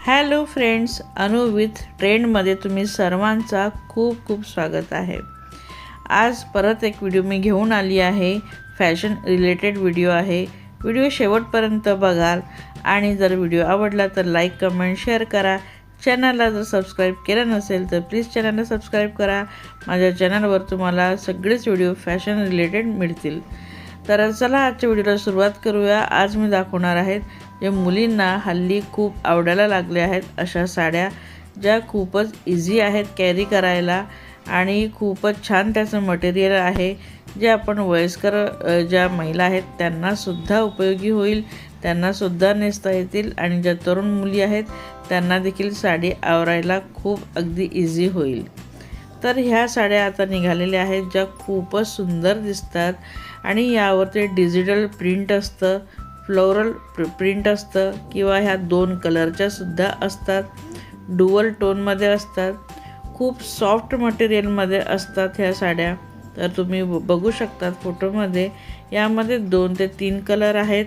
Hello friends, अनु with ट्रेंडमध्ये तुम्ही सर्वांचा खूप खूप स्वागत आहे। आज परत एक व्हिडिओ मी घेऊन आली आहे। फॅशन रिलेटेड व्हिडिओ आहे। व्हिडिओ शेवटपर्यंत बघाल आणि जर व्हिडिओ आवडला तर लाईक कमेंट शेअर करा। चॅनलला जर सबस्क्राईब केलं नसेल तर प्लीज चॅनलला सबस्क्राईब करा। माझ्या चॅनलवर तुम्हाला सगळेच व्हिडिओ फॅशन रिलेटेड मिळतील। तर चला आजच्या व्हिडिओला सुरुवात करूया। आज मी दाखवणार आहे जे मुलींना हल्ली खूप आवडायला लागले आहेत अशा साड्या, ज्या खूपच इझी आहेत कॅरी करायला आणि खूपच छान त्याचं मटेरियल आहे, जे आपण वयस्कर ज्या महिला आहेत त्यांनासुद्धा उपयोगी होईल, त्यांनासुद्धा नेसता येतील आणि ज्या तरुण मुली आहेत त्यांना देखील साडी आवरायला खूप अगदी इझी होईल। तर ह्या साड्या आता निघालेल्या आहेत ज्या खूपच सुंदर दिसतात आणि यावर ते डिजिटल प्रिंट असतं, फ्लोरल प्रिंट असतं किंवा ह्या दोन कलरच्या सुद्धा असतात, डुअल टोनमध्ये असतात, खूप सॉफ्ट मटेरियलमध्ये असतात ह्या साड्या। तर तुम्ही बघू शकतात फोटोमध्ये यामध्ये 2 ते 3 कलर आहेत,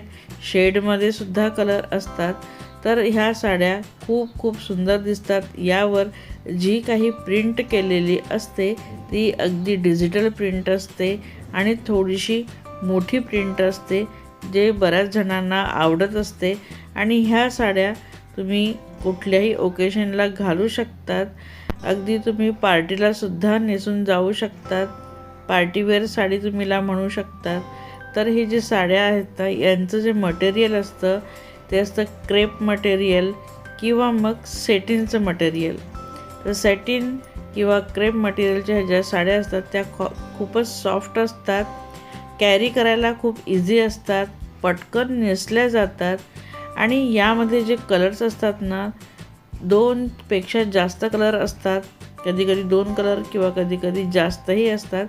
शेडमध्ये सुद्धा कलर असतात। तर ह्या साड्या खूप खूप सुंदर दिसतात। यावर जी काही प्रिंट केलेली असते ती अगदी डिजिटल प्रिंट असते आणि थोडीशी मोठी प्रिंट असते, जे बऱ्याच जणांना आवडत असते आणि ह्या साड्या तुम्ही कुठल्याही ओकेशनला घालू शकतात। अगदी तुम्ही पार्टीला सुद्धा नेसून जाऊ शकतात, पार्टीवेअर साडी तुम्हीला म्हणू शकतात। तर ही जी साड्या आहेत यांचं जे मटेरियल असतं ते असतं क्रेप मटेरियल किंवा मग सेटिनचं मटेरियल। तर सेटिन किंवा क्रेप मटेरियलच्या ह्या ज्या साड्या असतात त्या खूपच सॉफ्ट असतात, कॅरी करायला खूप इझी असतात, पटकन नेसल्या जातात आणि यामध्ये जे कलर्स असतात ना 2 पेक्षा जास्त कलर असतात, कधीकधी 2 कलर किंवा कधीकधी जास्तही असतात।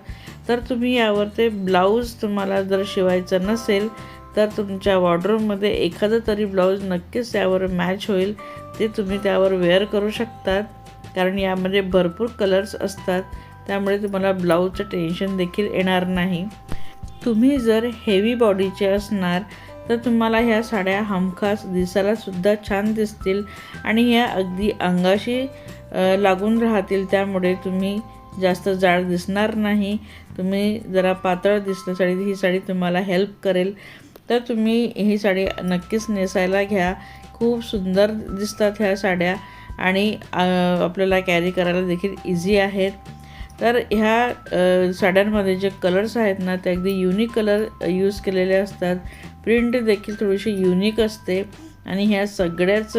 तर तुम्ही यावर ते ब्लाऊज तुम्हाला जर शिवायचं नसेल तर तुमच्या वॉर्डरोबमध्ये एखादं तरी ब्लाऊज नक्कीच त्यावर मॅच होईल, ते तुम्ही त्यावर वेअर करू शकतात, कारण यामध्ये भरपूर कलर्स असतात, त्यामुळे तुम्हाला ब्लाऊजचं टेन्शन देखील येणार नाही। तुम्ही जर हेवी बॉडीचे असणार तर तुम्हाला ह्या साड्या हमखास दिसायला सुद्धा छान दिसतील आणि ह्या अगदी अंगाशी लागून राहतील, त्यामुळे तुम्ही जास्त जाड दिसणार नाही। तुम्ही जरा पातळ दिसण्यासाठी ही साडी तुम्हाला हेल्प करेल, तर तुम्ही ही साडी नक्कीच नेसायला घ्या। खूप सुंदर दिसतात ह्या साड्या आणि आपल्याला कॅरी करायला देखील इझी आहेत। तर ह्या साड्यांमध्ये जे कलर्स आहेत ना ते अगदी युनिक कलर यूज केलेले असतात, प्रिंट देखील थोडीशी युनिक असते आणि ह्या सगळ्याच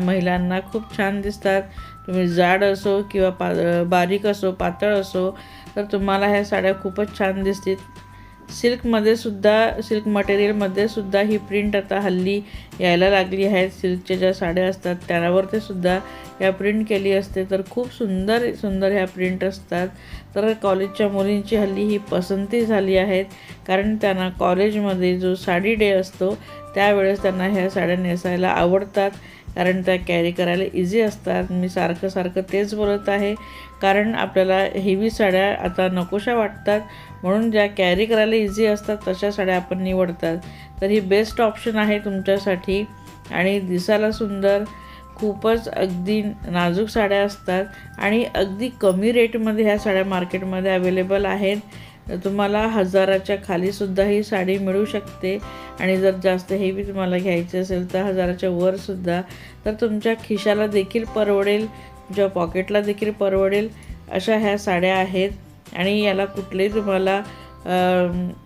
महिलांना खूप छान दिसतात। तुम्ही जाड असो किंवा बारीक असो, पातळ असो, तर तुम्हाला ह्या साड्या खूपच छान दिसतील। सिल्क मटेरियलमध्ये सुद्धा ही प्रिंट आता हल्ली यायला लागली आहे। सिल्कच्या ज्या साड्या असतात त्यावर ते सुद्धा या प्रिंट केली असते, तर खूप सुंदर सुंदर ह्या प्रिंट असतात। तर कॉलेजच्या मुलींची हल्ली ही पसंती झाली आहेत, कारण त्यांना कॉलेजमध्ये जो साडी डे असतो त्यावेळेस त्यांना ह्या साड्या नेसायला आवडतात, कारण त्या कॅरी करायला इझी असतात। मी सारखं तेच बोलत आहे, कारण आपल्याला हेवी साड्या आता नकोशा वाटतात, म्हणून ज्या कॅरी करायला इझी असतात तशा साड्या आपण निवडतात। तर ही बेस्ट ऑप्शन आहे तुमच्यासाठी आणि दिसायला सुंदर, खूपच अगदी नाजूक साड्या असतात आणि अगदी कमी रेटमध्ये ह्या साड्या मार्केटमध्ये अवेलेबल आहेत। तुम्हाला 1000च्या खालीसुद्धा ही साडी मिळू शकते आणि जर जास्त हेवी तुम्हाला घ्यायची असेल तर 1000च्या वरसुद्धा, तर तुमच्या खिशाला देखील परवडेल, तुमच्या पॉकेटला देखील परवडेल अशा ह्या साड्या आहेत आणि याला कुठलेही तुम्हाला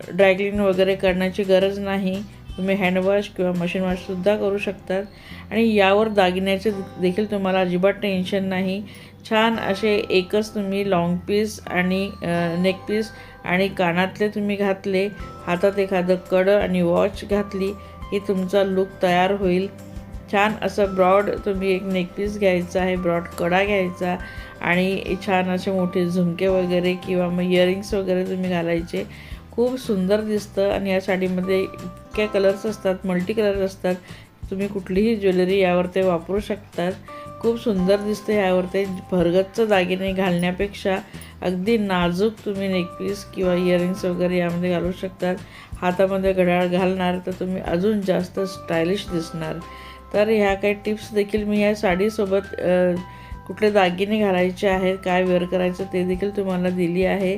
ड्रायक्लीन वगैरे करण्याची गरज नाही। तुम्ही हँडवॉश किंवा मशीन वॉशसुद्धा करू शकतात आणि यावर दागिन्याचे देखील तुम्हाला अजिबात टेन्शन नाही। छान असे एकच तुम्ही लॉंग पीस आणि नेक पीस आणि कानातले तुम्ही घातले, हातात एखादं कडं आणि वॉच घातली की तुमचा लुक तयार होईल। छान असं ब्रॉड तुम्ही एक नेक पीस घ्यायचा आहे, ब्रॉड कडा घ्यायचा आणि छान असे मोठे झुमके वगैरे किंवा मग इयरिंग्स वगैरे तुम्ही घालायचे, खूप सुंदर दिसतं। आणि या साडीमध्ये इतके कलर्स असतात, मल्टी कलर्स असतात, तुम्ही कुठलीही ज्वेलरी यावर ते वापरू शकतात, खूप सुंदर दिसते। यावर ते भरगच्च दागिने घालण्यापेक्षा अगदी नाजूक तुम्ही नेकपीस किंवा इयरिंग्स वगैरे यामध्ये घालू शकतात। हातामध्ये घड्याळ घालणार तर तुम्ही अजून जास्त स्टायलिश दिसणार। तर ह्या काही टिप्स देखील मी या साडीसोबत कुठले दागिने घालायचे आहेत, काय वेअर करायचं ते देखील तुम्हाला दिली आहे.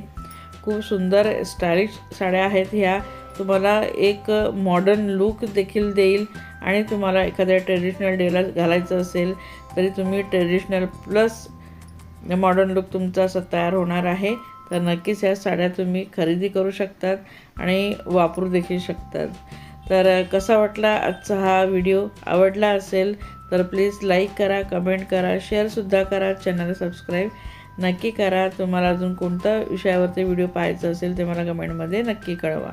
खूप सुंदर स्टायलिश साड्या आहेत ह्या. तुम्हाला एक मॉडर्न लूक देखील देईल आणि तुम्हाला एखाद्या ट्रेडिशनल डेला घालायचं असेल तरी तुम्ही ट्रेडिशनल प्लस मॉडर्न लूक तुमचा असा तयार होणार आहे. तर नक्कीच ह्या साड्या तुम्ही खरेदी करू शकतात आणि वापरू देखील शकतात. तर कसा वाटला आजचा हा व्हिडिओ? आवडला असेल तर प्लीज लाईक करा, कमेंट करा, शेअरसुद्धा करा, चॅनल सबस्क्राईब नक्की करा. तुम्हाला अजून कोणत्या विषयावरती व्हिडिओ पाहायचा असेल ते मला कमेंटमध्ये नक्की कळवा.